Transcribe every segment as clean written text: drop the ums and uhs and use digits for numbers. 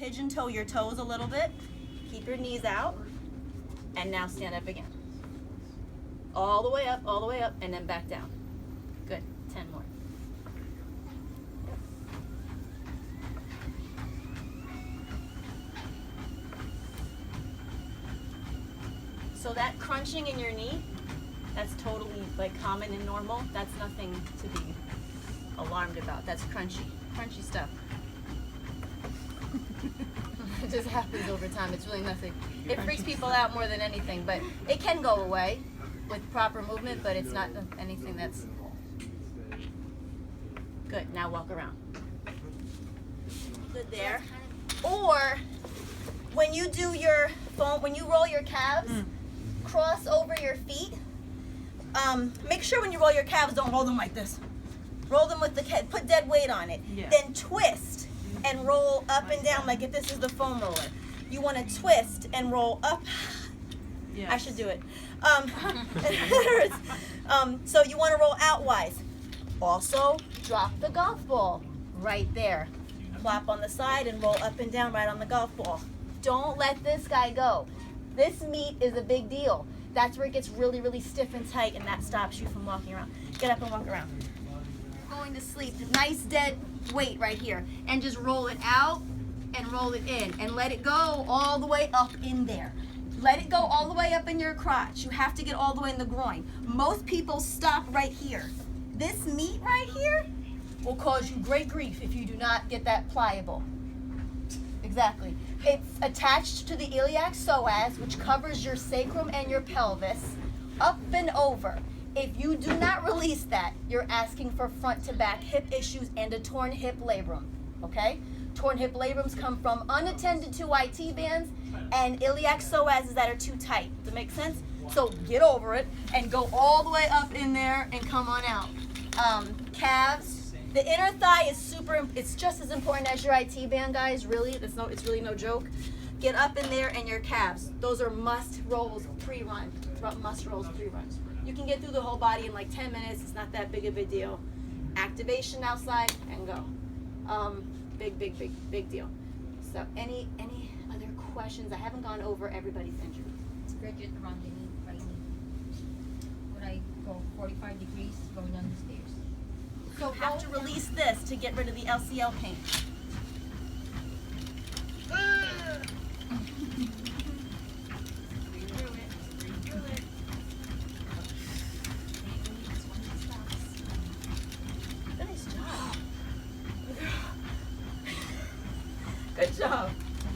pigeon toe your toes a little bit. Keep your knees out. And now stand up again. All the way up, and then back down. Good. 10 more. So that crunching in your knee, that's totally like common and normal. That's nothing to be alarmed about. That's crunchy stuff. It just happens over time. It's really nothing. It freaks people out more than anything, but it can go away with proper movement, but it's not anything that's good. Now walk around. Good there. Or when you do your foam, when you roll your calves, cross over your feet. Make sure when you roll your calves, don't roll them like this. Roll them with the put dead weight on it. Yeah. Then twist and roll up and down like if this is the foam roller. You want to twist and roll up. Yes. I should do it. It hurts. So you want to roll outwise. Also, drop the golf ball right there. Plop on the side and roll up and down right on the golf ball. Don't let this guy go. This meat is a big deal. That's where it gets really, really stiff and tight, and that stops you from walking around. Get up and walk around. Going to sleep. Nice dead weight right here. And just roll it out and roll it in. And let it go all the way up in there. Let it go all the way up in your crotch. You have to get all the way in the groin. Most people stop right here. This meat right here will cause you great grief if you do not get that pliable. Exactly. It's attached to the iliac psoas, which covers your sacrum and your pelvis, up and over. If you do not release that, you're asking for front to back hip issues and a torn hip labrum, okay? Torn hip labrums come from unattended to IT bands and iliac psoas that are too tight. Does that make sense? So get over it and go all the way up in there and come on out. Calves. The inner thigh is it's just as important as your IT band, guys, really. It's really no joke. Get up in there and your calves. Those are must rolls pre-run. Must rolls pre-run. You can get through the whole body in like 10 minutes. It's not that big of a deal. Activation outside and go. Big deal. So any other questions? I haven't gone over everybody's injuries. It's rigid around the knee, right knee. When I go 45 degrees going down the stairs. So you have to release this to get rid of the LCL pain. Nice job. Good job.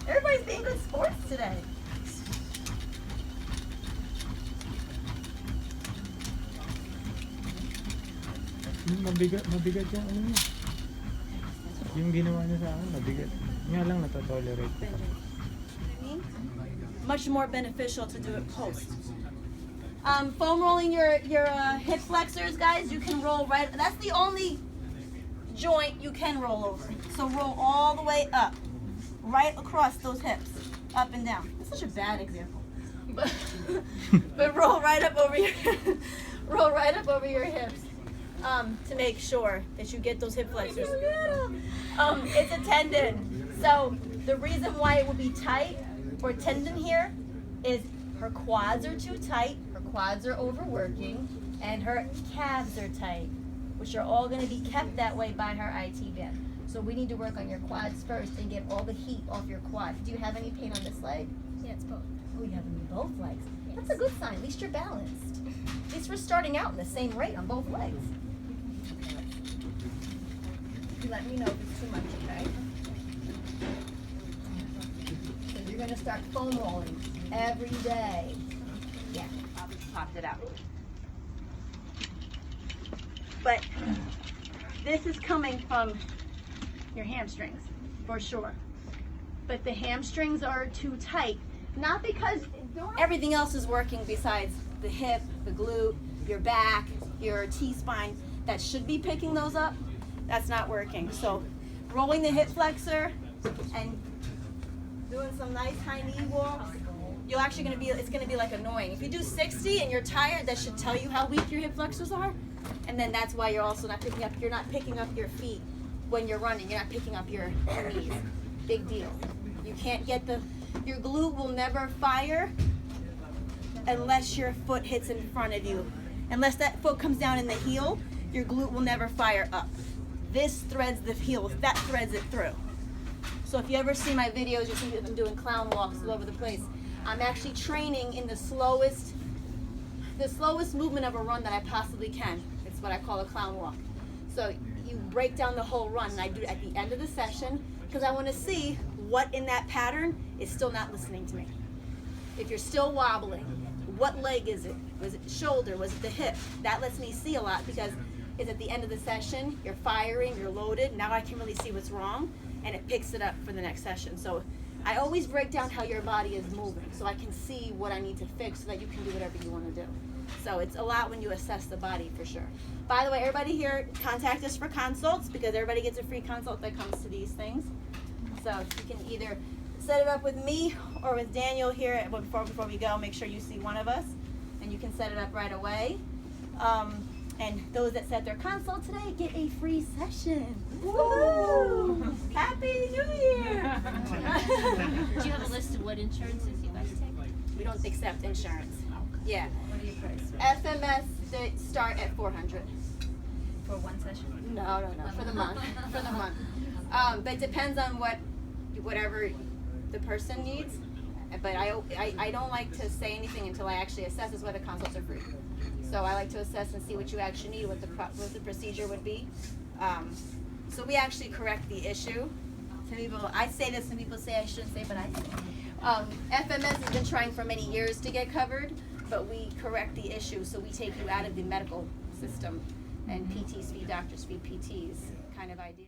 Everybody's being good sports today. Mabigat yung ano niya. Yung ginawa niya sa akin, mabigat. Nga lang natotolerate ko. Much more beneficial to do it post. Foam rolling your hip flexors, guys, you can roll right, that's the only joint you can roll over. So roll all the way up, right across those hips, up and down. That's such a bad example. But roll right up over your hips. To make sure that you get those hip flexors. It's a tendon. So the reason why it would be tight or tendon here is her quads are too tight, her quads are overworking, and her calves are tight, which are all going to be kept that way by her IT band. So we need to work on your quads first and get all the heat off your quads. Do you have any pain on this leg? Yeah, it's both. Oh, you have them in both legs. That's a good sign. At least you're balanced. At least we're starting out in the same rate on both legs. You let me know if it's too much, okay? So you're gonna start foam rolling every day. Yeah, I just popped it out. But this is coming from your hamstrings, for sure. But the hamstrings are too tight, not because everything else is working besides the hip, the glute, your back, your T-spine, that should be picking those up. That's not working. So rolling the hip flexor and doing some nice high knee walks, it's gonna be like annoying. If you do 60 and you're tired, that should tell you how weak your hip flexors are. And then that's why you're also not picking up your feet when you're running. You're not picking up your knees. Big deal. You can't get your glute will never fire unless your foot hits in front of you. Unless that foot comes down in the heel, your glute will never fire up. This threads the heel, that threads it through. So if you ever see my videos, you see them doing clown walks all over the place. I'm actually training in the slowest movement of a run that I possibly can. It's what I call a clown walk. So you break down the whole run, and I do it at the end of the session because I want to see what in that pattern is still not listening to me. If you're still wobbling, what leg is it? Was it the shoulder? Was it the hip? That lets me see a lot because it's at the end of the session, you're firing, you're loaded. Now I can really see what's wrong, and it picks it up for the next session. So I always break down how your body is moving so I can see what I need to fix so that you can do whatever you want to do. So it's a lot when you assess the body for sure. By the way, everybody here, contact us for consults because everybody gets a free consult that comes to these things. So you can either set it up with me or with Daniel here before we go. Make sure you see one of us and you can set it up right away. And those that set their consult today get a free session. Woo! Happy New Year! Do you have a list of what insurances you guys take? We don't accept insurance. Yeah. What are your prices? FMS, they start at 400. For one session? No, for the month. For the month. But it depends on whatever the person needs. But I don't like to say anything until I actually assess. Is why the consults are free. So I like to assess and see what you actually need, what the procedure would be. So we actually correct the issue. Some people, I say this, some people say I shouldn't say, but I say. FMS has been trying for many years to get covered, but we correct the issue. So we take you out of the medical system, and PTs feed doctors feed PTs kind of idea.